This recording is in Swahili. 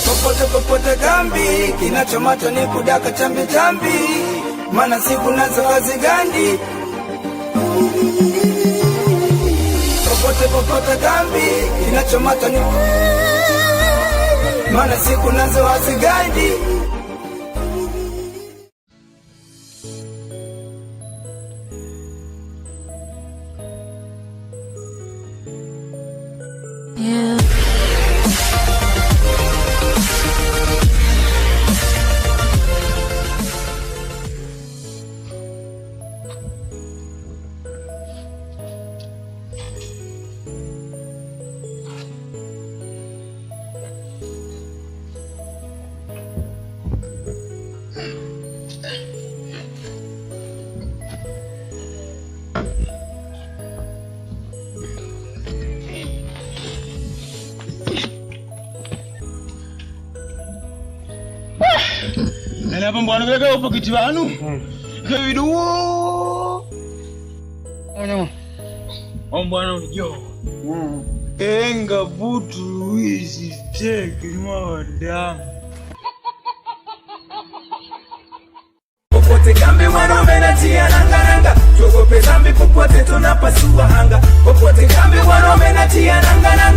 Popote kambi, kinachomacho ni kudaka chambi, mana siku nazo hazigandi. Popote kambi, kinachomacho ni mana siku nazo hazigandi. Yeah. Nana pambano kaka upo kiti wanu. Kaviduo. Ono. Ombwana unjo. Enga butu Luisi cheki mwanadamu. Popote kambi wanaume natia nanga, tuogope dhambi popote tunapasua anga. Popote kambi wanaume natia nanga.